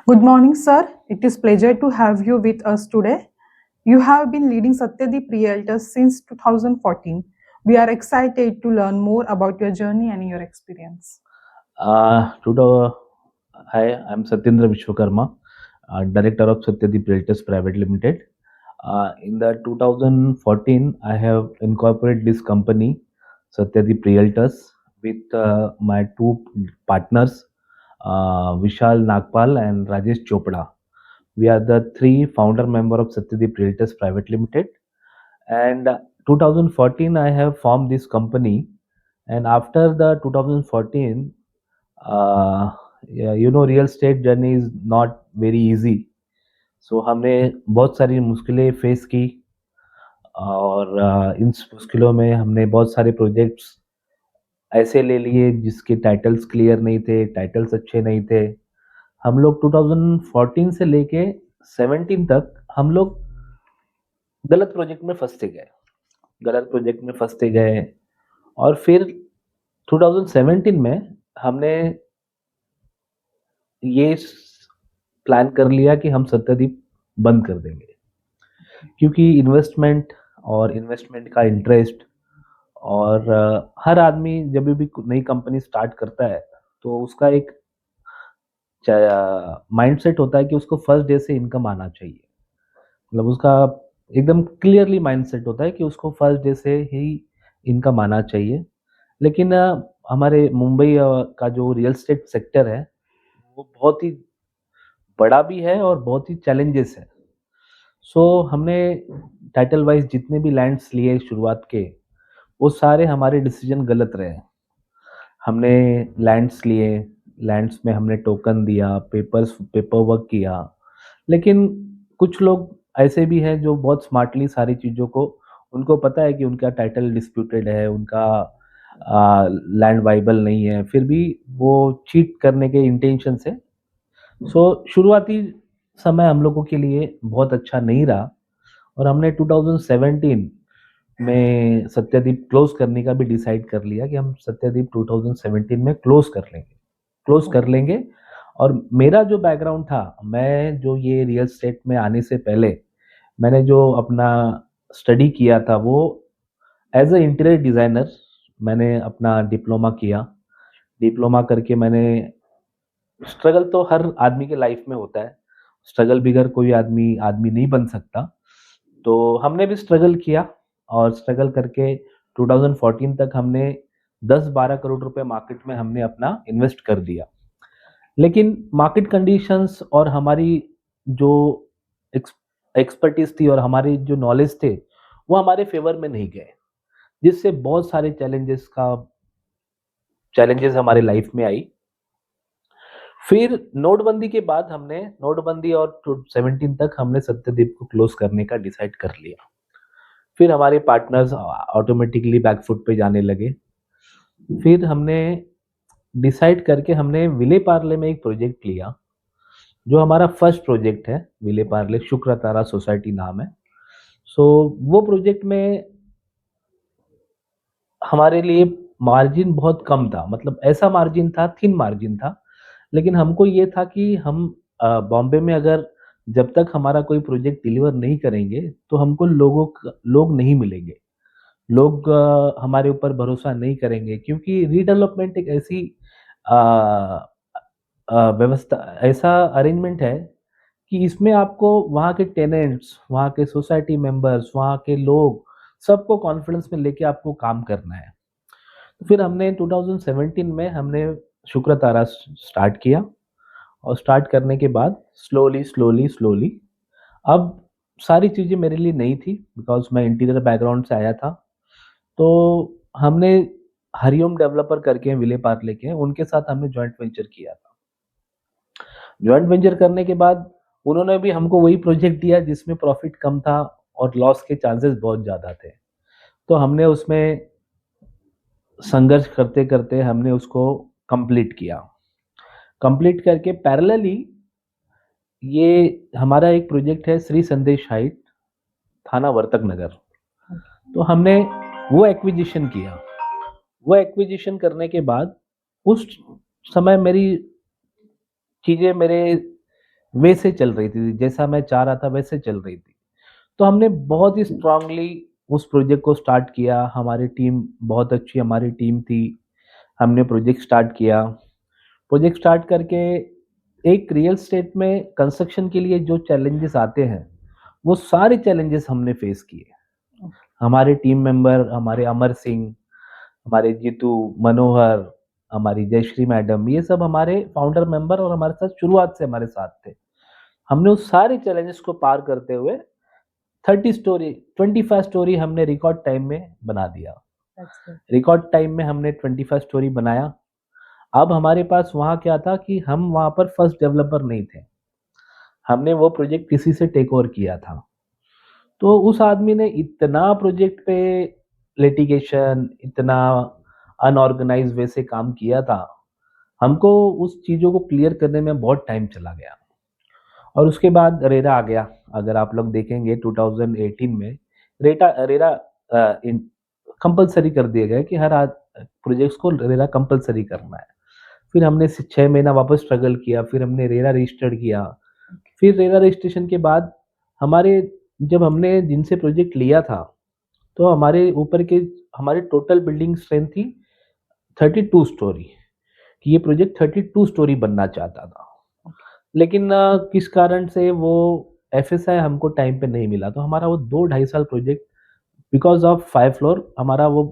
Good morning, sir. It is pleasure to have you with us today. You have been leading Satyadeep Realtors since 2014. We are excited to learn more about your journey and your experience. Today, hi, I'm Satyendra Vishwakarma, Director of Satyadeep Realtors Private Limited. In the 2014, I have incorporated this company, Satyadeep Realtors, with my two partners, Vishal Nagpal and Rajesh Chopra. We are the three founder member of Satyadeep Realtors Private Limited. And 2014, I have formed this company. And after the 2014, real estate journey is not very easy. So हमने बहुत सारी मुश्किलें face की और इन मुश्किलों में हमने बहुत सारे प्रोजेक्ट्स ऐसे ले लिए जिसके टाइटल्स क्लियर नहीं थे, टाइटल्स अच्छे नहीं थे. हम लोग 2014 से लेके 17 तक हम लोग गलत प्रोजेक्ट में फंसते गए, गलत प्रोजेक्ट में फंसते गए. और फिर 2017 में हमने ये प्लान कर लिया कि हम सत्यदीप बंद कर देंगे, क्योंकि इन्वेस्टमेंट का इंटरेस्ट और हर आदमी जब भी नई कंपनी स्टार्ट करता है तो उसका एक माइंडसेट होता है कि उसको फर्स्ट डे से इनकम आना चाहिए. मतलब उसका एकदम क्लियरली माइंडसेट होता है कि उसको फर्स्ट डे से ही इनकम आना चाहिए. लेकिन हमारे मुंबई का जो रियल एस्टेट सेक्टर है वो बहुत ही बड़ा भी है और बहुत ही चैलेंजेस है. सो हमने टाइटल वाइज जितने भी लैंड्स लिए शुरुआत के, वो सारे हमारे डिसीजन गलत रहे. हमने लैंड्स लिए, लैंड्स में हमने टोकन दिया, पेपर वर्क किया. लेकिन कुछ लोग ऐसे भी हैं जो बहुत स्मार्टली सारी चीज़ों को, उनको पता है कि उनका टाइटल डिस्प्यूटेड है, उनका लैंड वाइबल नहीं है, फिर भी वो चीट करने के इंटेंशन से. सो शुरुआती समय हम लोगों के लिए बहुत अच्छा नहीं रहा और हमने 2017 में सत्यदीप क्लोज करने का भी डिसाइड कर लिया कि हम सत्यदीप 2017 में क्लोज कर लेंगे. और मेरा जो बैकग्राउंड था, मैं जो ये रियल एस्टेट में आने से पहले मैंने जो अपना स्टडी किया था वो एज अ इंटीरियर डिज़ाइनर मैंने अपना डिप्लोमा किया. डिप्लोमा करके मैंने, स्ट्रगल तो हर आदमी के लाइफ में होता है, स्ट्रगल बिगर कोई आदमी आदमी नहीं बन सकता. तो हमने भी स्ट्रगल किया और स्ट्रगल करके 2014 तक हमने 10-12 करोड़ रुपए मार्केट में हमने अपना इन्वेस्ट कर दिया. लेकिन मार्केट कंडीशंस और हमारी जो एक्सपर्टीज थी और हमारी जो नॉलेज थे वो हमारे फेवर में नहीं गए, जिससे बहुत सारे चैलेंजेस हमारे लाइफ में आई. फिर नोटबंदी के बाद हमने नोटबंदी और 17 तक हमने सत्यदीप को क्लोज करने का डिसाइड कर लिया. फिर हमारे पार्टनर्स ऑटोमेटिकली बैकफुट पे जाने लगे. फिर हमने डिसाइड करके हमने विले पार्ले में एक प्रोजेक्ट लिया, जो हमारा फर्स्ट प्रोजेक्ट है. विले पार्ले शुक्र तारा सोसाइटी नाम है. सो वो प्रोजेक्ट में हमारे लिए मार्जिन बहुत कम था, मतलब ऐसा मार्जिन था, थिन मार्जिन था. लेकिन हमको ये था कि हम बॉम्बे में अगर जब तक हमारा कोई प्रोजेक्ट डिलीवर नहीं करेंगे तो हमको लोग नहीं मिलेंगे, लोग हमारे ऊपर भरोसा नहीं करेंगे, क्योंकि रीडेवलपमेंट एक ऐसी अ, व्यवस्था, ऐसा अरेंजमेंट है कि इसमें आपको वहाँ के टेनेंट्स, वहाँ के सोसाइटी मेंबर्स, वहाँ के लोग, सबको कॉन्फिडेंस में लेके आपको काम करना है. तो फिर हमने 2017 में हमने शुक्र तारा स्टार्ट किया. और स्टार्ट करने के बाद स्लोली स्लोली स्लोली, अब सारी चीज़ें मेरे लिए नई थी बिकॉज मैं इंटीरियर बैकग्राउंड से आया था. तो हमने हरिओम डेवलपर करके विले पार्ले के, उनके साथ हमने जॉइंट वेंचर किया था. जॉइंट वेंचर करने के बाद उन्होंने भी हमको वही प्रोजेक्ट दिया जिसमें प्रॉफिट कम था और लॉस के चांसेस बहुत ज़्यादा थे. तो हमने उसमें संघर्ष करते करते हमने उसको कंप्लीट किया. कंप्लीट करके पैरेलली ये हमारा एक प्रोजेक्ट है श्री संदेश हाइट, थाना वर्तक नगर. तो हमने वो एक्विजिशन किया. वो एक्विजिशन करने के बाद उस समय मेरी चीज़ें, मेरे वैसे चल रही थी, जैसा मैं चाह रहा था वैसे चल रही थी। तो हमने बहुत ही स्ट्रांगली उस प्रोजेक्ट को स्टार्ट किया, हमारी टीम बहुत अच्छी हमारी टीम थी, हमने प्रोजेक्ट स्टार्ट किया। प्रोजेक्ट स्टार्ट करके एक रियल एस्टेट में कंस्ट्रक्शन के लिए जो चैलेंजेस आते हैं, वो सारे चैलेंजेस हमने फेस किए। हमारे टीम मेंबर, हमारे अमर सिंह, हमारे जीतू, मनोहर, हमारी जयश्री मैडम, ये सब हमारे फाउंडर मेंबर और हमारे साथ शुरुआत से हमारे साथ थे। हमने उस सारे चैलेंजेस को पार करते हुए 30 स्टोरी 25 स्टोरी हमने रिकॉर्ड टाइम में बना दिया। That's good. रिकॉर्ड टाइम में हमने 25 स्टोरी बनाया। अब हमारे पास वहाँ क्या था कि हम वहाँ पर फर्स्ट डेवलपर नहीं थे। हमने वो प्रोजेक्ट किसी से टेक ओवर किया था। तो उस आदमी ने इतना प्रोजेक्ट पे लिटिगेशन, इतना अनऑर्गेनाइज्ड वे से काम किया था, हमको उस चीज़ों को क्लियर करने में बहुत टाइम चला गया। और उसके बाद रेरा आ गया। अगर आप लोग देखेंगे 2018 में रेरा इन कंपल्सरी कर दिया गया कि हर प्रोजेक्ट्स को रेरा कंपल्सरी करना है। फिर हमने 6 महीना वापस स्ट्रगल किया, फिर हमने रेरा रजिस्टर्ड किया। फिर रेरा रजिस्ट्रेशन के बाद हमारे जब हमने जिनसे प्रोजेक्ट लिया था, तो हमारे ऊपर के हमारी टोटल बिल्डिंग स्ट्रेंथ थी 32 स्टोरी, कि ये प्रोजेक्ट 32 स्टोरी बनना चाहता था। लेकिन किस कारण से वो एफएसआई हमको टाइम पे नहीं मिला, तो हमारा वो 2 ढाई साल प्रोजेक्ट बिकॉज़ ऑफ 5 फ्लोर हमारा वो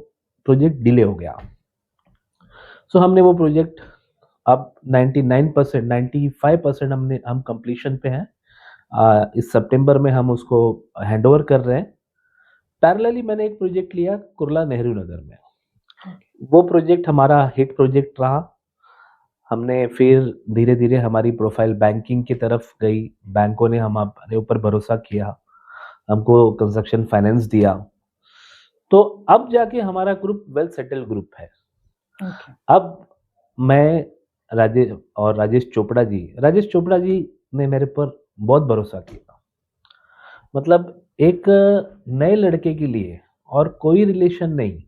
प्रोजेक्ट डिले हो गया। सो हमने वो प्रोजेक्ट अब 99% 95% हम कंप्लीशन पे हैं। इस सितंबर में हम उसको हैंडओवर कर रहे हैं। पैरेलली मैंने एक प्रोजेक्ट लिया कुर्ला नेहरू नगर में। वो प्रोजेक्ट हमारा हिट प्रोजेक्ट रहा। हमने फिर धीरे-धीरे हमारी प्रोफ़ाइल बैंकिंग की तरफ गई। बैंकों ने हमारे ऊपर भरोसा किया, हमको कंस्ट्रक्शन फाइनेंस दिया। तो अब जाके हमारा ग्रुप वेल सेटल्ड ग्रुप है। Okay. अब मैं राजेश चोपड़ा जी ने मेरे पर बहुत भरोसा किया। मतलब एक नए लड़के के लिए और कोई रिलेशन नहीं,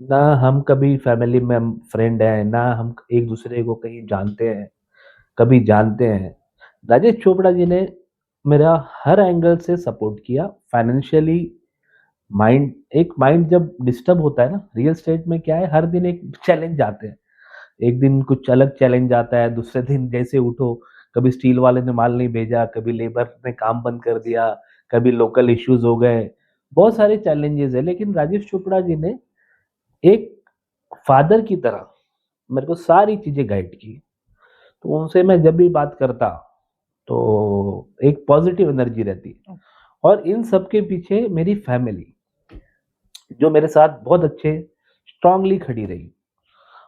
ना हम कभी फैमिली में फ्रेंड हैं, ना हम एक दूसरे को कहीं जानते हैं, कभी जानते हैं। राजेश चोपड़ा जी ने मेरा हर एंगल से सपोर्ट किया, फाइनेंशियली। माइंड जब डिस्टर्ब होता है ना, रियल एस्टेट में क्या है, हर दिन एक चैलेंज आते हैं। एक दिन कुछ अलग चैलेंज आता है, दूसरे दिन जैसे उठो, कभी स्टील वाले ने माल नहीं भेजा, कभी लेबर ने काम बंद कर दिया, कभी लोकल इश्यूज हो गए, बहुत सारे चैलेंजेस है। लेकिन राजेश चोपड़ा जी ने एक फादर की तरह मेरे को सारी चीजें गाइड की। तो उनसे मैं जब भी बात करता, तो एक पॉजिटिव एनर्जी रहती। और इन सब के पीछे मेरी फैमिली, जो मेरे साथ बहुत अच्छे स्ट्रांगली खड़ी रही।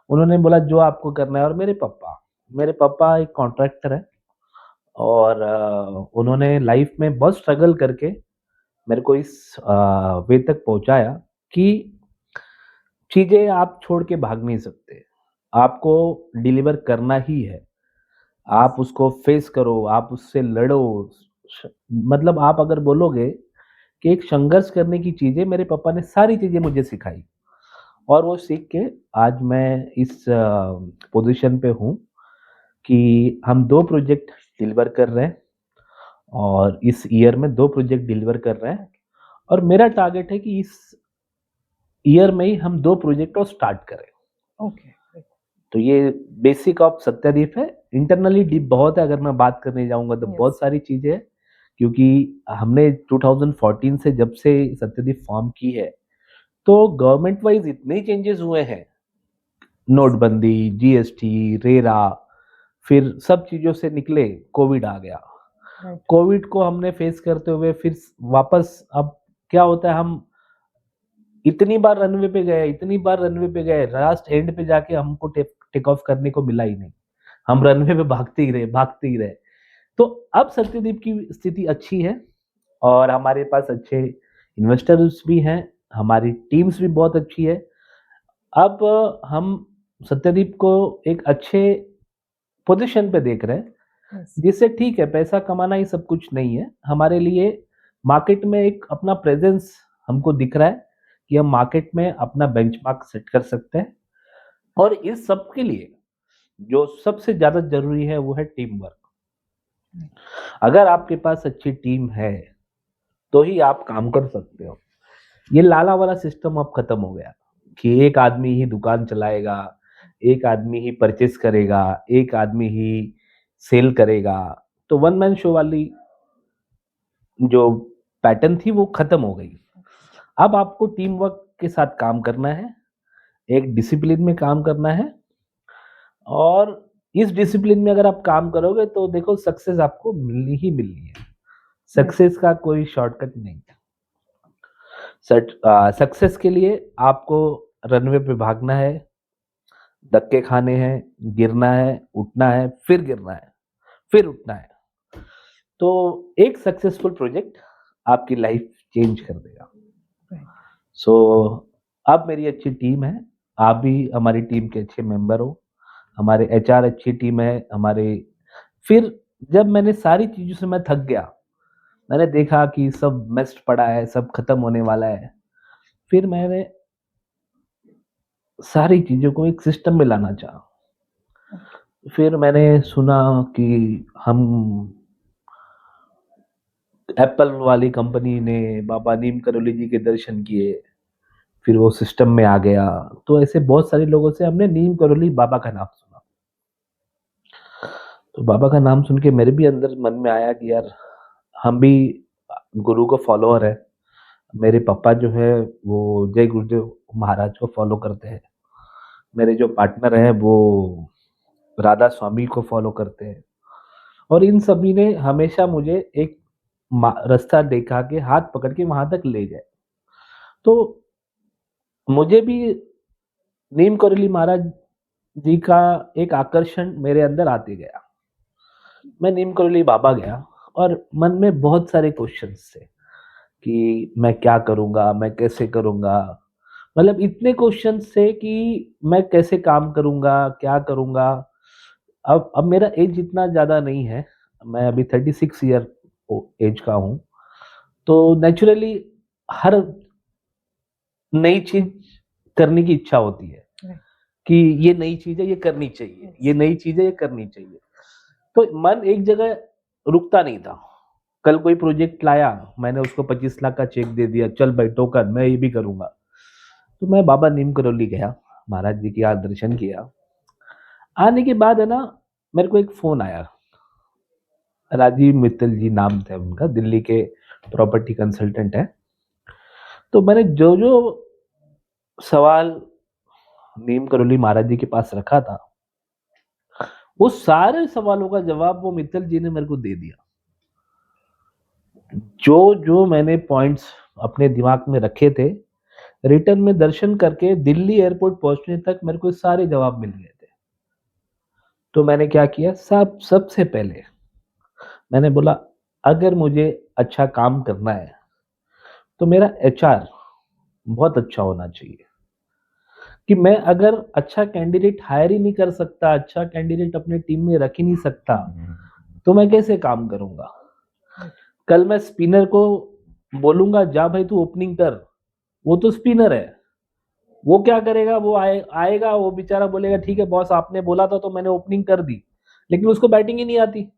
उन्होंने बोला जो आपको करना है। और मेरे पापा एक कॉन्ट्रैक्टर है, और उन्होंने लाइफ में बहुत स्ट्रगल करके मेरे को इस वे तक पहुंचाया कि चीजें आप छोड़ के भाग नहीं सकते, आपको डिलीवर करना ही है। आप उसको फेस करो, आप उससे लड़ो। श- मतलब आप अगर बोलोगे कि एक संघर्ष करने की चीजें, मेरे पापा ने सारी चीजें मुझे सिखाई। और वो सीख के आज मैं इस पोजीशन पे हूँ कि हम 2 प्रोजेक्ट डिलीवर कर रहे हैं, और इस ईयर में 2 प्रोजेक्ट डिलीवर कर रहे हैं। और मेरा टारगेट है कि इस ईयर में ही हम 2 प्रोजेक्ट और स्टार्ट करें। Okay. Great. तो ये बेसिक ऑफ सत्यादीप है। इंटरनली डीप बहुत है, अगर मैं बात करने जाऊँगा तो Yes. बहुत सारी चीज़ें हैं, क्योंकि हमने 2014 से जब से सत्यादीप फॉर्म की है, तो गवर्नमेंट वाइज़ इतने चेंजेस हुए हैं। नोटबंदी, जीएसटी, रेरा, फिर सब चीज़ों से निकले, कोविड आ गया। Right. कोविड को हमने फेस करते हुए फिर वापस, अब क्या होता है, हम इतनी बार रनवे पे गए, लास्ट एंड पे जाके हमको टेक ऑफ करने को मिला ही नहीं। हम रनवे पे भागते ही रहे। तो अब सत्यदीप की स्थिति अच्छी है, और हमारे पास अच्छे इन्वेस्टर्स भी हैं, हमारी टीम्स भी बहुत अच्छी है। अब हम सत्यदीप को एक अच्छे पोजीशन पे देख रहे हैं, Yes. जिससे ठीक है, पैसा कमाना ही सब कुछ नहीं है। हमारे लिए मार्केट में एक अपना प्रेजेंस हमको दिख रहा है कि हम मार्केट में अपना बेंचमार्क सेट कर सकते हैं। और इस सब के लिए जो सबसे ज़्यादा ज़रूरी है वो है टीम वर्क। अगर आपके पास अच्छी टीम है, तो ही आप काम कर सकते हो। ये लाला वाला सिस्टम अब खत्म हो गया कि एक आदमी ही दुकान चलाएगा, एक आदमी ही परचेज़ करेगा, एक आदमी ही सेल करेगा। तो वन मैन शो वाली जो पैटर्न थी वो खत्म हो गई। अब आपको टीम वर्क के साथ काम करना है, एक डिसिप्लिन में काम करना है और इस डिसिप्लिन में अगर आप काम करोगे तो देखो सक्सेस आपको मिलनी ही मिलनी है। सक्सेस का कोई शॉर्टकट नहीं है। सक्सेस के लिए आपको रनवे पे भागना है, धक्के खाने हैं, गिरना है, उठना है, फिर गिरना है, फिर उठना है। तो एक सक्सेसफुल प्रोजेक्ट आपकी लाइफ चेंज कर देगा। सो अब मेरी अच्छी टीम है, आप भी हमारी टीम के अच्छे मेंबर हो, हमारे एचआर अच्छी टीम है, हमारे फिर जब मैंने सारी चीज़ों से मैं थक गया, मैंने देखा कि सब मेस्ड पड़ा है, सब खत्म होने वाला है, फिर मैंने सारी चीज़ों को एक सिस्टम में लाना चाहा। फिर मैंने सुना कि हम एप्पल वाली कंपनी ने बाबा नीम करोली जी के दर्शन किए, फिर वो सिस्टम में आ गया। तो ऐसे बहुत सारे लोगों से हमने नीम करोली बाबा का नाम सुना। तो बाबा का नाम सुन के मेरे भी अंदर मन में आया कि यार हम भी गुरु को फॉलोअर है। मेरे पापा जो है वो जय गुरुदेव महाराज को फॉलो करते हैं। मेरे जो पार्टनर हैं वो राधा स्वामी को फॉलो करते हैं और इन सभी ने हमेशा मुझे एक रास्ता दिखा के हाथ पकड़ के वहां तक ले गए। तो मुझे भी नीम करोली महाराज जी का एक आकर्षण मेरे अंदर आते गया। मैं नीम करोली बाबा गया और मन में बहुत सारे क्वेश्चंस थे कि मैं क्या करूंगा, मैं कैसे करूंगा। मतलब इतने क्वेश्चंस थे कि मैं कैसे काम करूंगा, क्या करूंगा। अब मेरा एज इतना ज़्यादा नहीं है, मैं अभी 36 ईयर एज का हूँ। तो नेचुरली हर नई चीज़ करने की इच्छा होती है कि ये नई चीज़ है, ये करनी चाहिए, ये नई चीज़ है, ये करनी चाहिए। तो मन एक जगह रुकता नहीं था। कल कोई प्रोजेक्ट लाया, मैंने उसको 25 लाख का चेक दे दिया, चल बैठो कर, मैं ये भी करूँगा। तो मैं बाबा नीम करोली गया, महाराज जी के यहाँ दर्शन किया। आने के बाद है ना, मेरे को एक फ़ोन आया। राजीव मित्तल जी नाम था उनका, दिल्ली के प्रॉपर्टी कंसल्टेंट हैं। तो मैंने जो-जो सवाल नीम करोली महाराज जी के पास रखा था, वो सारे सवालों का जवाब वो मित्तल जी ने मेरे को दे दिया। जो-जो मैंने पॉइंट्स अपने दिमाग में रखे थे, रिटर्न में दर्शन करके दिल्ली एयरपोर्ट पहुँचने तक मेरे को सारे जवाब मिल गए थे। तो मैंने क्या किया, सबसे पहले मैंने बोला अगर मुझे अच्छा काम करना है, तो मेरा एचआर बहुत अच्छा होना चाहिए। कि मैं अगर अच्छा कैंडिडेट हायर ही नहीं कर सकता, अच्छा कैंडिडेट अपने टीम में रख ही नहीं सकता, तो मैं कैसे काम करूँगा? कल मैं स्पिनर को बोलूँगा जा भाई तू ओपनिंग कर, वो तो स्पिनर है। वो क्या करेगा, वो आएगा, वो बेचारा बोलेगा ठीक है बॉस आपने बोला था तो मैंने ओपनिंग कर दी, लेकिन उसको बैटिंग ही नहीं आती।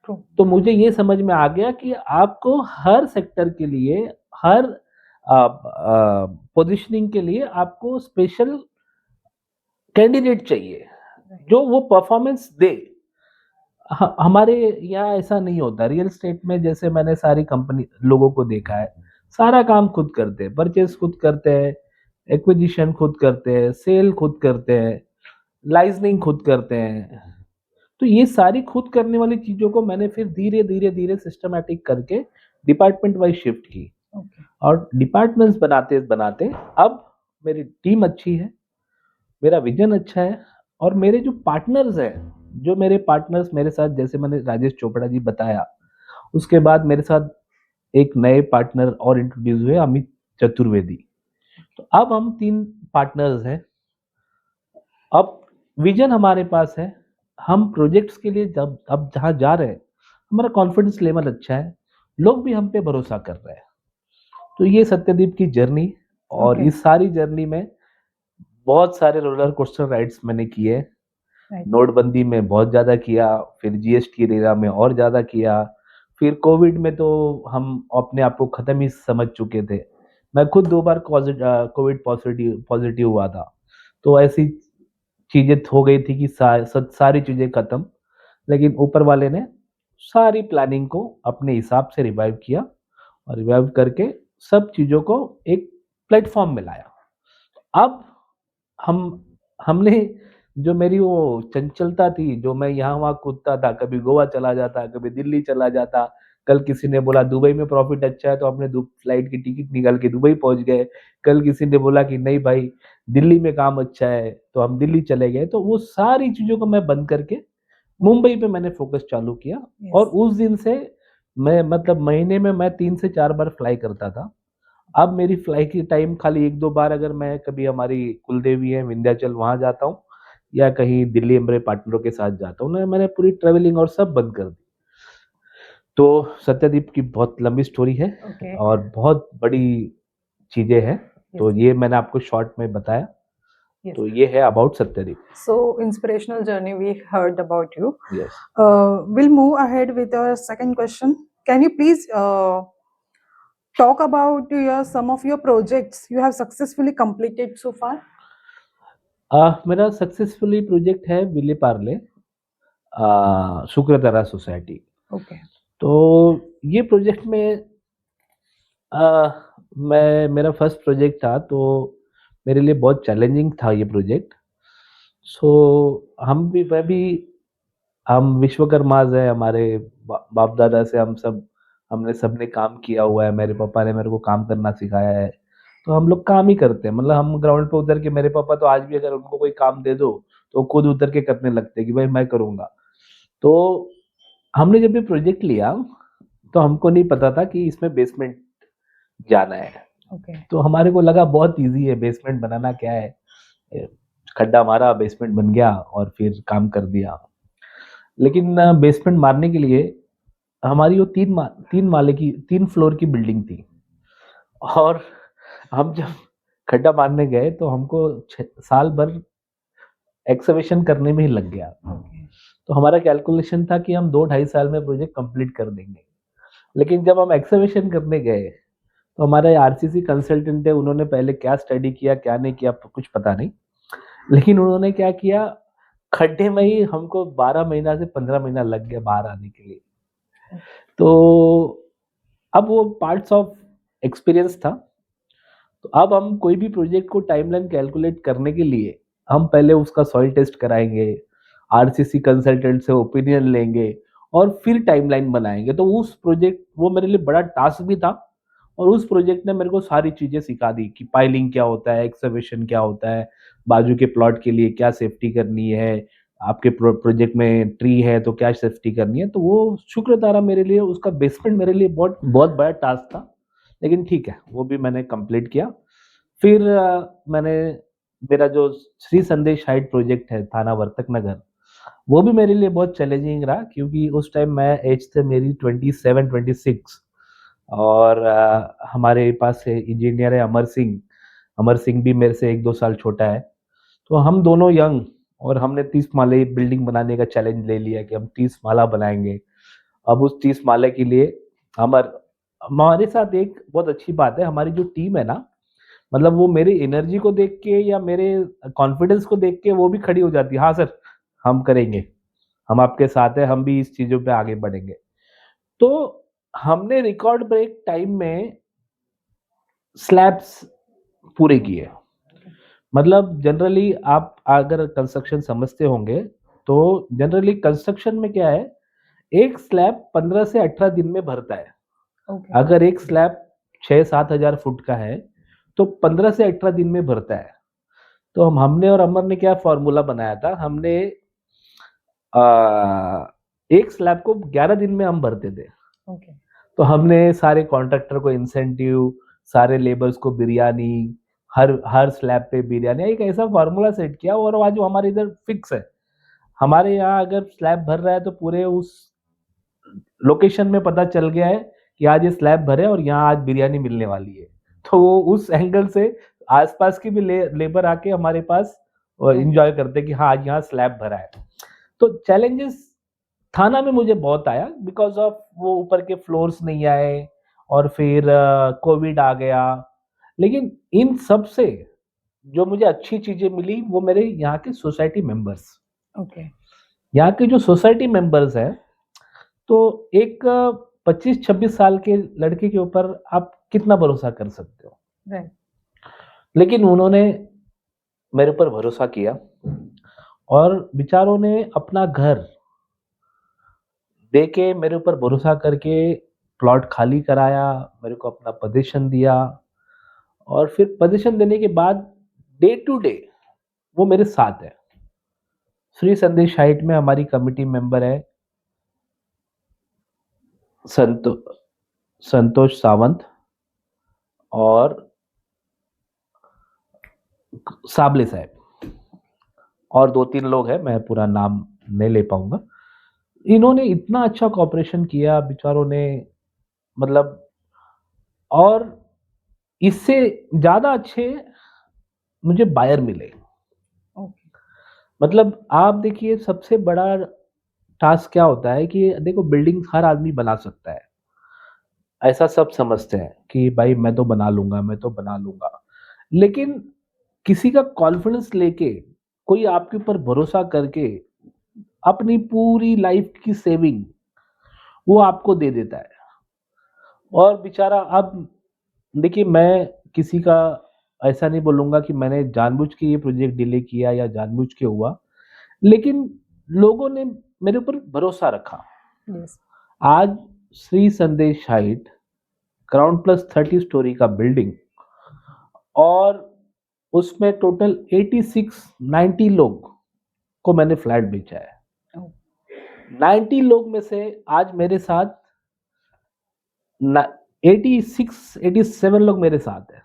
तो मुझे ये समझ में आ गया कि आपको हर सेक्टर के लिए, हर पोजीशनिंग के लिए आपको स्पेशल कैंडिडेट चाहिए, जो वो परफॉर्मेंस दे। हमारे यहाँ ऐसा नहीं होता। रियल एस्टेट में जैसे मैंने सारी कंपनी लोगों को देखा है, सारा काम खुद करते हैं, परचेज़ खुद करते हैं, एक्विजिशन खुद करते हैं, सेल खुद करते हैं, लाइज़निंग खुद करते हैं। तो ये सारी खुद करने वाली चीज़ों को मैंने फिर धीरे-धीरे सिस्टमैटिक करके डिपार्टमेंट वाइज़ शिफ्ट की। और डिपार्टमेंट्स बनाते-बनाते अब मेरी टीम अच्छी है, मेरा विज़न अच्छा है और मेरे जो पार्टनर्स हैं, जो मेरे पार्टनर्स मेरे साथ जैसे मैंने राजेश चोपड़ा जी बताया, उसके बाद मेरे साथ एक नए पार्टनर और इंट्रोड्यूस हुए अमित चतुर्वेदी। तो अब हम 3 पार्टनर्स हैं। अब विज़न हमारे पास है, हम प्रोजेक्ट्स के लिए जब अब जहाँ जा रहे हैं, हमारा कॉन्फिडेंस लेवल अच्छा है, लोग भी हम पे भरोसा कर रहे हैं। तो ये सत्यदीप की जर्नी और ओके। इस सारी जर्नी में बहुत सारे रोलर कोस्टर राइड्स मैंने किए। Right. नोटबंदी में बहुत ज़्यादा किया, फिर जीएसटी एरा में और ज़्यादा किया, फिर कोविड में तो हम अपने आप को ख़त्म ही समझ चुके थे। मैं खुद 2 बार कोविड पॉज़िटिव हुआ था। तो ऐसी चीज़ें हो गई थी कि सारी चीज़ें ख़त्म, लेकिन ऊपर वाले ने सारी प्लानिंग को अपने हिसाब से रिवाइव किया और रिवाइव करके सब चीज़ों को एक प्लेटफ़ॉर्म में लाया। अब हम हमने जो मेरी वो चंचलता थी, जो मैं यहाँ-वहाँ कूदता था, कभी गोवा चला जाता, कभी दिल्ली चला जाता, कल किसी ने बोला दुबई में प्रॉफ़िट अच्छा है तो हमने दु फ्लाइट की टिकट निकाल के दुबई पहुँच गए। कल किसी ने बोला कि नहीं भाई दिल्ली में काम अच्छा है, तो हम दिल्ली चले गए। तो वो सारी चीज़ों को मैं बंद करके मुंबई पे मैंने फ़ोकस चालू किया और Yes. उस दिन से मैं मतलब महीने में मैं 3 से 4 बार फ्लाई करता था। अब मेरी फ्लाइट की टाइम खाली 1-2 बार अगर मैं कभी हमारी कुलदेवी है विंध्याचल वहाँ जाता हूँ या कहीं दिल्ली मेरे पार्टनरों के साथ जाता हूँ ना मैंने पूरी ट्रैवलिंग और सब बंद कर दी। तो सत्यदीप की बहुत लंबी स्टोरी है Okay. और बहुत बड़ी चीज़ें हैं। तो Yes. ये मैंने आपको शॉर्ट में बताया। Yes. तो ये है about Satyadeep. So inspirational journey we heard about you. Yes. We'll move ahead with our second question. Can you please talk about some of your projects you have successfully completed so far? मेरा successfully project है Vile Parle शुक्रधारा society. Okay. तो ये project में अ, मैं मेरा first project था तो मेरे लिए बहुत चैलेंजिंग था ये प्रोजेक्ट। सो मैं भी हम विश्वकर्माज़ हैं हमारे बाप-दादा से हमने सबने काम किया हुआ है। मेरे पापा ने मेरे को काम करना सिखाया है। तो हम लोग काम ही करते हैं। मतलब हम ग्राउंड पे उतर के मेरे पापा तो आज भी अगर उनको कोई काम दे दो, तो खुद उतर के करने लगते हैं कि भाई मैं करूँगा। तो हमने जब ये प्रोजेक्ट लिया, तो हमको नहीं पता था कि इसमें बेसमेंट जाना है। Okay. तो हमारे को लगा बहुत ईज़ी है बेसमेंट बनाना क्या है। ए, खड्डा मारा, बेसमेंट बन गया और फिर काम कर दिया। लेकिन बेसमेंट मारने के लिए हमारी वो 3 माले की 3 फ्लोर की बिल्डिंग थी और हम जब खड्डा मारने गए तो हमको साल भर एक्सकवेशन करने में ही लग गया। Okay. तो हमारा कैलकुलेशन था कि हम 2 ढाई साल में प्रोजेक्ट कंप्लीट कर देंगे। लेकिन जब हम एक्सकवेशन करने गए, तो हमारे आरसीसी कंसल्टेंट है, उन्होंने पहले क्या स्टडी किया, क्या नहीं किया, कुछ पता नहीं। लेकिन उन्होंने क्या किया, खड्डे में ही हमको 12 महीना से 15 महीना लग गया बाहर आने के लिए। तो अब वो पार्ट्स ऑफ एक्सपीरियंस था। तो अब हम कोई भी प्रोजेक्ट को टाइमलाइन कैलकुलेट करने के लिए हम पहले उसका सॉइल टेस्ट कराएँगे, आरसीसी कंसल्टेंट से ओपिनियन लेंगे और फिर टाइमलाइन बनाएँगे। तो उस प्रोजेक्ट वो मेरे लिए बड़ा टास्क भी था और उस प्रोजेक्ट ने मेरे को सारी चीज़ें सिखा दी कि पाइलिंग क्या होता है, एक्सकवेशन क्या होता है, बाजू के प्लॉट के लिए क्या सेफ्टी करनी है, आपके प्रोजेक्ट में ट्री है तो क्या सेफ्टी करनी है। तो वो शुक्रधारा मेरे लिए उसका बेसमेंट मेरे लिए बहुत बहुत बड़ा टास्क था। लेकिन ठीक है, वो भी मैंने कंप्लीट किया। फिर मैंने मेरा जो श्री संदेश हाइट प्रोजेक्ट है थाना वर्तक नगर, वो भी मेरे लिए बहुत चैलेंजिंग रहा क्योंकि उस टाइम मैं एज थे मेरी 27-26 और हमारे पास है इंजीनियर है अमर सिंह भी मेरे से 1-2 साल छोटा है। तो हम दोनों यंग और हमने 30 माले बिल्डिंग बनाने का चैलेंज ले लिया कि हम 30 माला बनाएँगे। अब उस 30 माले के लिए अमर हमारे साथ एक बहुत अच्छी बात है, हमारी जो टीम है ना, मतलब वो मेरी एनर्जी को देख के या मेरे कॉन्फिडेंस को देख के वो भी खड़ी हो जाती है, हाँ सर, हम करेंगे, हम आपके साथ हैं, हम भी इस चीज़ों पे आगे बढ़ेंगे। तो हमने रिकॉर्ड ब्रेक टाइम में स्लैब्स पूरे किए। मतलब जनरली आप अगर कंस्ट्रक्शन समझते होंगे, तो जनरली कंस्ट्रक्शन में क्या है, एक स्लैब 15 से 18 दिन में भरता है। Okay. अगर एक स्लैब 6-7 हज़ार फुट का है, तो 15 से 18 दिन में भरता है। तो हमने और अमर ने क्या फ़ॉर्मूला बनाया था, हमने अ, एक स्लैब को 11 दिन में हम भरते थे। Okay. तो हमने सारे कॉन्ट्रैक्टर को इंसेंटिव, सारे लेबर्स को बिरयानी, हर हर स्लैब पे बिरयानी, एक ऐसा फ़ॉर्मूला सेट किया और आज वो हमारे इधर फिक्स है। हमारे यहाँ अगर स्लैब भर रहा है तो पूरे उस लोकेशन में पता चल गया है कि आज ये स्लैब भरे और यहाँ आज बिरयानी मिलने वाली है। तो वो उस एंगल से आस-पास की भी लेबर आके हमारे पास और एंजॉय करते कि हाँ आज यहाँ स्लैब भरा है। तो चैलेंजेस थाना में मुझे बहुत आया बिकॉज ऑफ वो ऊपर के फ्लोर्स नहीं आए और फिर कोविड आ गया। लेकिन इन सब से जो मुझे अच्छी चीजें मिली वो मेरे यहाँ के सोसाइटी मेंबर्स, ओके, यहाँ के जो सोसाइटी मेंबर्स हैं, तो एक 25-26 साल के लड़के के ऊपर आप कितना भरोसा कर सकते हो। राइट, लेकिन उन्होंने मेरे ऊपर भरोसा किया और बेचारों ने अपना घर दे के मेरे ऊपर भरोसा करके प्लॉट खाली कराया, मेरे को अपना पोजीशन दिया और फिर पोजीशन देने के बाद डे टू डे वो मेरे साथ है। श्री संदेश हाइट में हमारी कमिटी मेंबर है संतो संतोष सावंत और साबले साहब और 2-3 लोग हैं, मैं पूरा नाम नहीं ले पाऊंगा। इन्होंने इतना अच्छा कॉपरेशन किया बेचारों ने, मतलब, और इससे ज़्यादा अच्छे मुझे बायर मिले। ओके, मतलब आप देखिए सबसे बड़ा टास्क क्या होता है कि देखो बिल्डिंग हर आदमी बना सकता है, ऐसा सब समझते हैं कि भाई मैं तो बना लूँगा, मैं तो बना लूँगा। लेकिन किसी का कॉन्फिडेंस लेके, कोई आपके ऊपर भरोसा करके अपनी पूरी लाइफ की सेविंग वो आपको दे देता है। और बेचारा अब देखिए मैं किसी का ऐसा नहीं बोलूँगा कि मैंने जानबूझ के ये प्रोजेक्ट डिले किया या जानबूझ के हुआ, लेकिन लोगों ने मेरे ऊपर भरोसा रखा। यस, आज श्री संदेश हाइट ग्राउंड प्लस 30 स्टोरी का बिल्डिंग और उसमें टोटल 86-90 लोग को मैंने फ्लैट बेचा है। ओह, 90 लोग में से आज मेरे साथ 86-87 लोग मेरे साथ हैं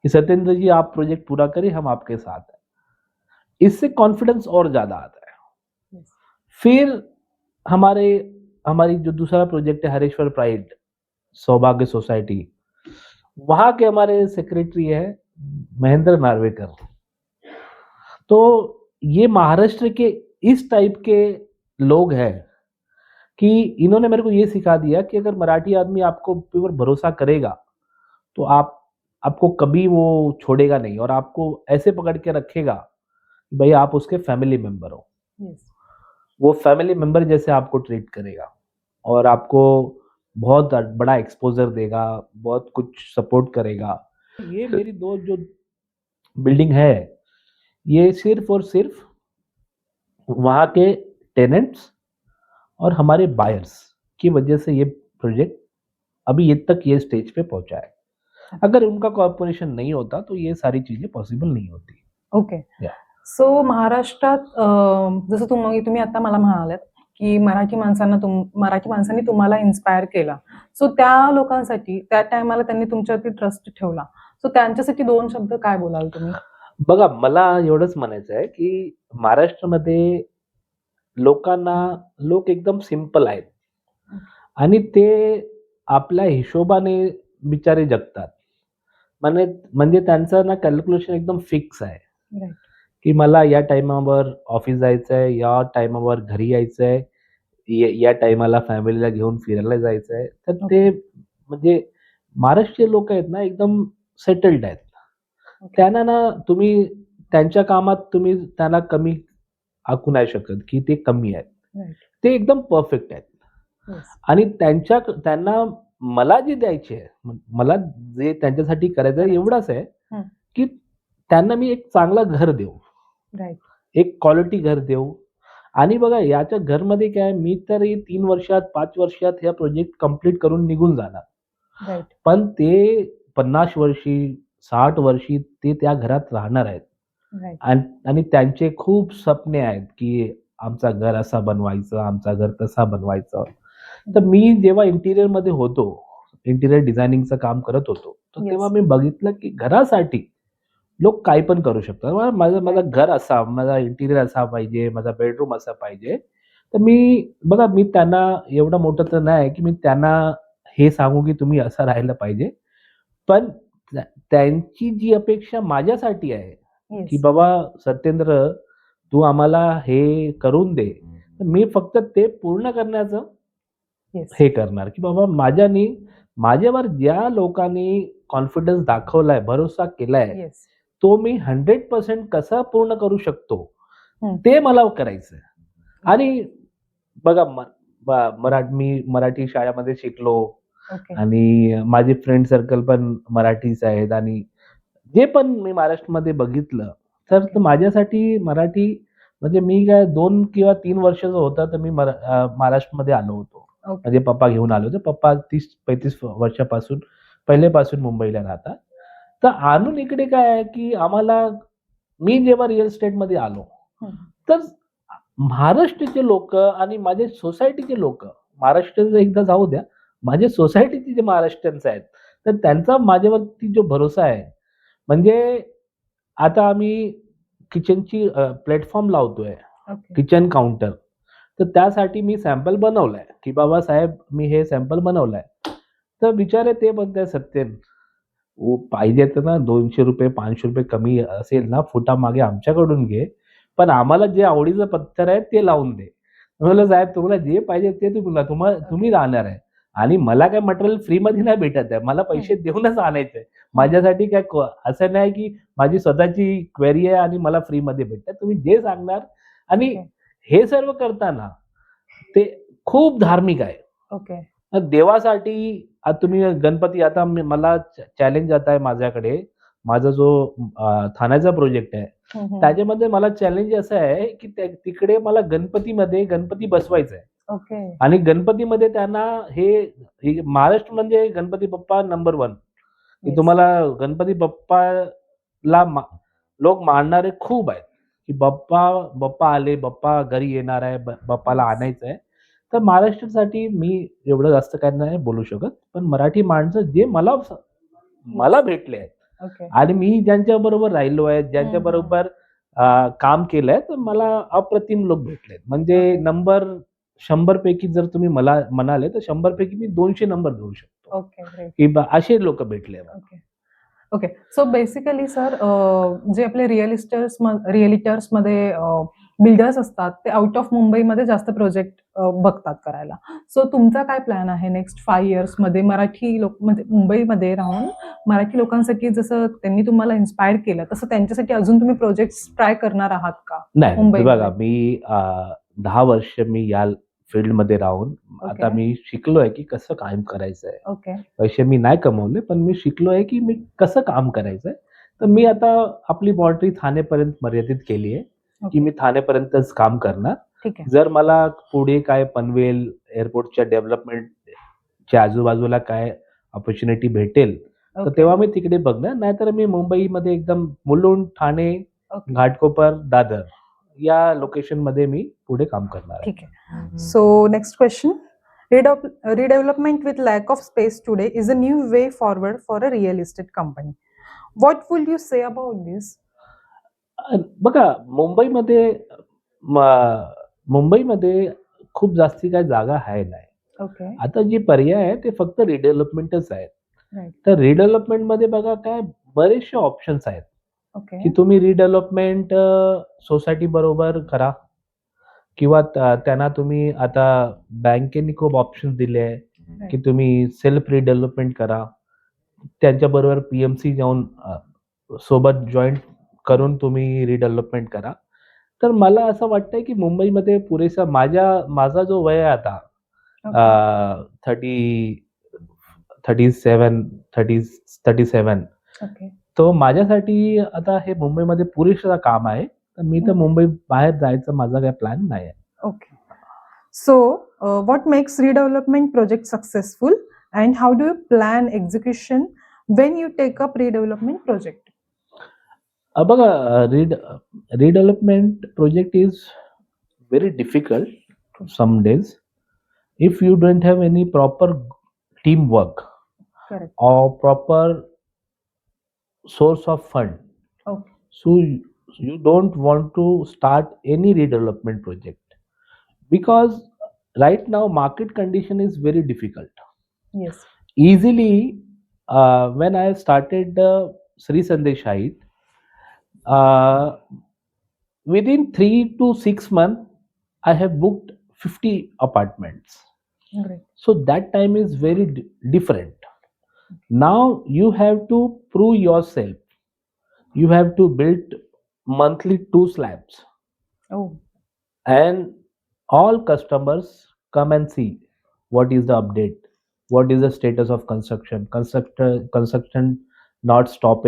कि सत्येंद्र जी आप प्रोजेक्ट पूरा करिए, हम आपके साथ हैं। इससे कॉन्फिडेंस और ज्यादा आता है। यस, फिर हमारे हमारी जो दूसरा प्रोजेक्ट है हरेश्वर प्राइड सौभाग्य सोसाइटी, वहां के हमारे सेक्रेटरी है महेंद्र नार्वेकर। तो ये महाराष्ट्र के इस टाइप के लोग हैं कि इन्होंने मेरे को ये सिखा दिया कि अगर मराठी आदमी आपको ऊपर भरोसा करेगा तो आपको कभी वो छोड़ेगा नहीं और आपको ऐसे पकड़ के रखेगा कि भाई आप उसके फैमिली मेंबर हो। यस, वो फैमिली मेंबर जैसे आपको ट्रीट करेगा और आपको बहुत बड़ा एक्सपोजर देगा, बहुत कुछ सपोर्ट करेगा। ये मेरी दो जो बिल्डिंग है, ये सिर्फ और सिर्फ वहाँ के टेनेंट्स और हमारे बायर्स की वजह से ये प्रोजेक्ट अभी ये तक ये स्टेज पे पहुंचा है। अगर उनका कॉर्पोरेशन नहीं होता तो ये सारी चीजें पॉसिबल नहीं होती। ओके. या सो महाराष्ट्रात जसं तुम्ही आता मला म्हणालात की मराठी माणसांनी तुम्हाला इन्स्पायर केला. सो त्या लोकांसाठी त्या टायमाला त्यांनी तुमच्यावरती ट्रस्ट ठेवला. सो त्यांच्यासाठी 2 शब्द काय बोलाल तुम्ही? बघा मला एवढंच म्हणायचं आहे की महाराष्ट्रामध्ये लोक एकदम सिंपल आहेत आणि ते आपल्या हिशोबाने बिचारे जगतात. म्हणजे त्यांचं ना कॅल्क्युलेशन एकदम फिक्स आहे राइट. की मला या टायमावर ऑफिस जायचंय, या टायमावर घरी यायचंय, या टायमाला फॅमिलीला घेऊन फिरायला जायचंय. तर ते म्हणजे महाराष्ट्रीय लोक आहेत ना एकदम सेटल्ड आहेत. त्यांना ना तुम्ही त्यांच्या कामात तुम्ही त्यांना कमी आखू नाही शकत की ते कमी आहेत. राइट. ते एकदम परफेक्ट आहेत. येस. आणि त्यांना मला जे द्यायचे आहे, मला जे त्यांच्यासाठी करायचं आहे एवढंच आहे, हं. की त्यांना मी एक चांगलं घर देऊ, राइट. एक क्वालिटी घर देऊ. आणि बघा याच्या घरमध्ये काय मी तर 3 वर्षात, 5 वर्षात हा प्रोजेक्ट कंप्लीट करून निघून जाणार. राइट. पण ते 50 वर्षी, 60 वर्षी ते त्या घरात राहणार आहेत. राइट. आणि त्यांचे खूप स्वप्ने आहेत, की आमचं घर असं बनवायचं, आमचं घर तसं बनवायचं. तर मी जेव्हा इंटिरियरमध्ये होतो, इंटिरियर डिझायनिंगचं काम करत होतो, तर येस. तेव्हा मी बघितलं, की घरासाठी लोक काही पण करू शकतात. माझं घर असा, माझा इंटिरियर असा पाहिजे, माझा बेडरूम असा पाहिजे. तर मी त्यांना एवढं मोठं तर नाही, की मी त्यांना हे सांगू, की तुम्ही असं राहिलं पाहिजे. पण त्यांची जी अपेक्षा माझ्यासाठी आहे, Yes. की बाबा सत्येंद्र, तू आम्हाला हे करून दे. तर मी फक्त ते पूर्ण करण्याचं Yes. हे करणार, की बाबा माझ्यावर ज्या लोकांनी कॉन्फिडन्स दाखवलाय, भरोसा केलाय, Yes. तो मी 100% कसा पूर्ण करू शकतो, हं. ते मला करायचंय. आणि बघा मी मराठी शाळेमध्ये शिकलो Okay. आणि माझे फ्रेंड सर्कल पण मराठीच आहेत आणि जे पण मी महाराष्ट्रामध्ये बघितलं, तर Okay. माझ्यासाठी मराठी म्हणजे मी काय 2 किंवा 3 वर्षाचा होता, तर मी महाराष्ट्रामध्ये आलो होतो. Okay. माझे पप्पा घेऊन आले होते. पप्पा 30-35 वर्षापासून पहिलेपासून मुंबईला राहतात. तर आणून इकडे काय आहे, की मी जेव्हा रिअल इस्टेटमध्ये आलो, हं. तर महाराष्ट्राचे लोकं आणि माझे सोसायटीचे लोकं, महाराष्ट्राचं एकदा जाऊ द्या, माझे सोसायटीचे जे महाराष्ट्रीयन्स आहेत, तर त्यांचा माझ्यावरती जो भरोसा आहे, म्हणजे आता आम्ही किचनची प्लॅटफॉर्म लावतोय, Okay. Kitchen counter. तर त्यासाठी मी सॅम्पल बनवलाय, की बाबा साहेब मी हे सॅम्पल बनवलाय. तर बिचारे ते म्हणताय सत्येन, पाहिजे तर ना ₹200 ₹500 कमी असेल ना फुटामागे आमच्याकडून घे. पण आम्हाला जे आवडीचं पत्थर आहे ते लावून दे. मी म्हटलं साहेब तुम्हाला जे पाहिजे ते तुम्ही राहणार आहे आणि मला काय मटेरियल फ्रीमध्ये नाही भेटत आहे. मला पैसे देऊनच आणायचंय. माझ्यासाठी काय असं नाही की माझी स्वतःची क्वेरी आहे आणि मला फ्रीमध्ये भेटतं. तुम्ही जे सांगणार आणि Okay. हे सर्व करताना ते खूप धार्मिक आहे. Okay. देवासाठी आता तुम्ही गणपती आता मला चॅलेंज आता आहे माझ्याकडे. माझा जो ठाण्याचा प्रोजेक्ट आहे. हं, हं. त्याच्यामध्ये मला चॅलेंज असं आहे, की तिकडे मला गणपती बसवायचा आहे. Okay. आणि गणपतीमध्ये त्यांना हे महाराष्ट्र म्हणजे गणपती बाप्पा नंबर 1. की Yes. तुम्हाला गणपती बाप्पाला लोक मानणारे खूप आहेत, की बाप्पा आले, बाप्पा घरी येणार आहे, बाप्पाला Yes. आणायचं आहे. तर महाराष्ट्रासाठी मी एवढं जास्त काही नाही बोलू शकत. पण मराठी माणसं जे मला भेटले आहेत Okay. आणि मी ज्यांच्याबरोबर राहिलो आहे, हं, ज्यांच्याबरोबर काम केलंय, तर मला अप्रतिम लोक भेटलेत. म्हणजे Okay. नंबर 100 पैकी जर तुम्ही मला म्हणाले, तर 100 पैकी मी 200 नंबर देऊ शकतो, Okay. Great. की असे लोकं भेटले मला. Okay. Okay. So basically sir जे आपले रिअलिटर्समध्ये बिल्डर्स असतात ते आउट ऑफ मुंबईमध्ये जास्त प्रोजेक्ट बघतात करायला. सो तुमचा काय प्लॅन आहे नेक्स्ट 5 इयर्समध्ये मराठी लोक म्हणजे मुंबईमध्ये राहून मराठी लोकांसाठी जसं त्यांनी तुम्हाला इन्स्पायर केलं तसं त्यांच्यासाठी अजून तुम्ही प्रोजेक्ट्स ट्राय करणार आहात का? नाही, मुंबईमध्ये? बघा मी 10 वर्ष मी या फील्डमध्ये राहून आता ओके. मी शिकलोय, की कसं काम करायचंय. ओके. पैसे मी नाही कमवले, पण मी शिकलोय, की मी कसं काम करायचंय. तर मी आता आपली बाउंड्री ठाणेपर्यंत मर्यादित केली आहे, की ओके. मी ठाणेपर्यंतच काम करणार. ठीक आहे. जर मला पुढे काय पनवेल एअरपोर्टच्या डेव्हलपमेंटच्या आजूबाजूला काय अपॉर्च्युनिटी भेटेल, तर ओके. तेव्हा मी तिकडे बघणार. नाहीतर मी मुंबईमध्ये एकदम मुलुंड, ठाणे, ओके. घाटकोपर, दादर या लोकेशनमध्ये मी पुढे काम करणार आहे. ठीक आहे. So next question. Redevelopment with lack of space today is a new way forward for a real estate company. What will you say about this? बघा मुंबईमध्ये खूप जास्ती काही जागा आहे नाही. Okay. आता जी पर्याय आहे ते फक्त रिडेव्हलपमेंटच आहेत. Right. तर रिडेव्हलपमेंटमध्ये बघा काय बरेचसे ऑप्शन्स आहेत, Okay. की तुम्ही रिडेव्हलपमेंट सोसायटी बरोबर करा किंवा त्यांना तुम्ही आता बँकेने खूप ऑप्शन्स दिले आहे, Right. की तुम्ही सेल्फ रिडेव्हलपमेंट करा. त्यांच्याबरोबर पी-एम-सी जाऊन सोबत जॉइंट करून तुम्ही रिडेव्हलपमेंट करा. तर मला असं वाटतंय, की मुंबईमध्ये पुरेसा माझा जो वय आहे आता Okay. 37 Okay. तो माझ्यासाठी आता हे मुंबईमध्ये पुरेसं काम आहे. तर मी तर मुंबई बाहेर जायचा माझा काही प्लॅन नाही आहे. Okay. So, what makes redevelopment project successful, and how do you plan execution when you take up redevelopment project? बघा redevelopment project is very difficult some days if you don't have any proper teamwork Correct. or proper source of fund. Okay. So you don't want to start any redevelopment project because right now market condition is very difficult. Yes. Easily when I started Sri Sandesh Height, Uh, within 3 to 6 months, I have booked 50 apartments. Great. So that time is very different. Now you have to prove yourself. You have to build monthly 2 slabs, Oh, and all customers come and see what is the update, what is the status of construction not stopped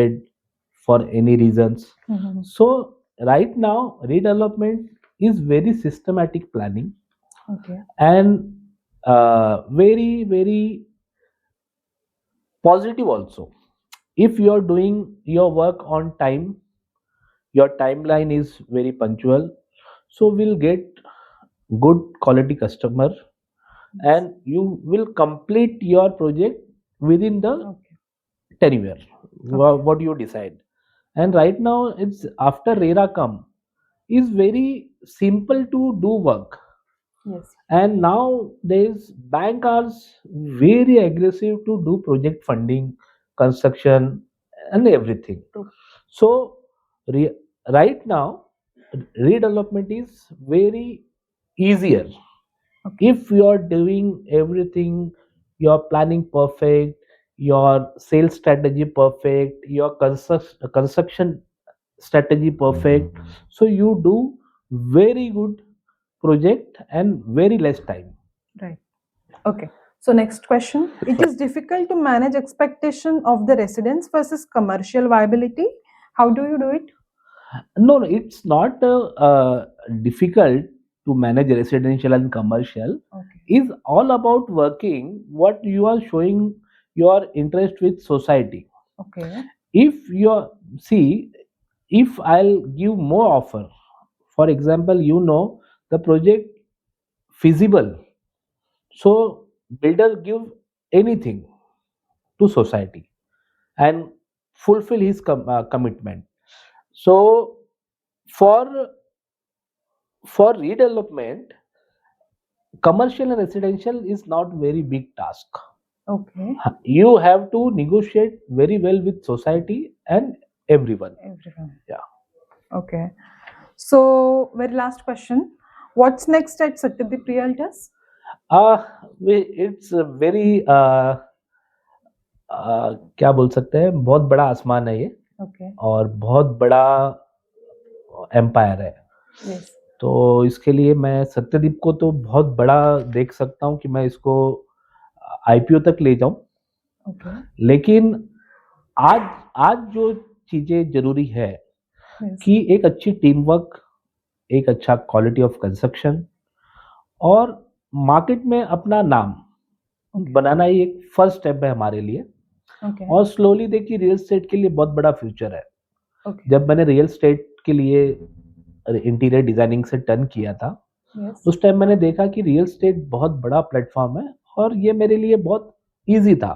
for any reasons. mhm. So right now redevelopment is very systematic planning Okay. and very positive also. If you are doing your work on time, your timeline is very punctual, so we'll get good quality customer and you will complete your project within the Okay. tenure Okay. what you decide. And right now it's after rera come is very simple to do work, Yes. and nowadays bank are very aggressive to do project funding, construction, and everything. True. So re- right now redevelopment is very easier Okay. if you are doing everything, your planning perfect, your sales strategy perfect, your construction strategy perfect, so you do very good project and very less time. Right. Okay. So next question. It is difficult to manage expectation of the residents versus commercial viability. How do you do it? No, it's not difficult to manage residential and commercial. Okay. Is all about working what you are showing your interest with society. Okay. If you see, if I'll give more offer, for example, the project feasible, so builder give anything to society and fulfill his commitment. So for redevelopment, commercial and residential is not very big task. Okay. You have to negotiate very well with society and everyone. Everyone. Yeah. Okay. So very last question. What's next at Satyadip Realtors? It's a very क्या बोल सकते हैं, बहुत बड़ा आसमान है ये Okay. और बहुत बड़ा एम्पायर है. Yes. तो इसके लिए मैं सत्यदीप को तो बहुत बड़ा देख सकता हूँ कि मैं इसको आईपीओ तक ले जाऊं. Okay. लेकिन आज आज जो चीजें जरूरी है Yes. कि एक अच्छी टीम वर्क, एक अच्छा क्वालिटी ऑफ कंस्ट्रक्शन और मार्केट में अपना नाम Okay. बनाना ही एक फर्स्ट स्टेप है हमारे लिए. Okay. और स्लोली देखिए रियल एस्टेट के लिए बहुत बड़ा फ्यूचर है. Okay. जब मैंने रियल एस्टेट के लिए इंटीरियर डिजाइनिंग से टर्न किया था, Yes. उस टाइम मैंने देखा कि रियल एस्टेट बहुत बड़ा प्लेटफॉर्म है और ये मेरे लिए बहुत इजी था,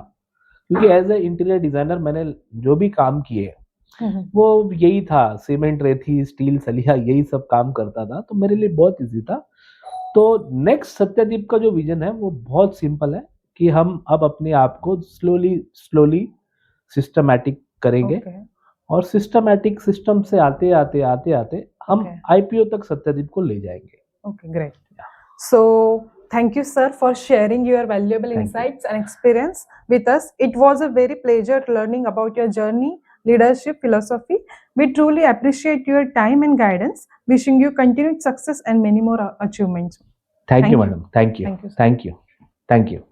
क्योंकि एज ए इंटीरियर डिजाइनर मैंने जो भी काम किए Mhm. वो यही था, सीमेंट, रेती, स्टील, सलिया, यही सब काम करता था, तो मेरे लिए बहुत इजी था. तो नेक्स्ट सत्यदीप का जो विजन है वो बहुत सिंपल है कि हम अब अपने आप को स्लोली स्लोली सिस्टमैटिक करेंगे Okay. और सिस्टमैटिक सिस्टम से आते आते आते आते हम Okay. आईपीओ तक सत्यदीप को ले जाएंगे. Okay, great. So, thank you, sir, for sharing your valuable Thank you. insights and experience with us. It was a very pleasure learning about your journey, leadership, philosophy. We truly appreciate your time and guidance. Wishing you continued success and many more achievements. Thank Thank you, you. madam. Thank you. Thank you, sir. Thank you. Thank you.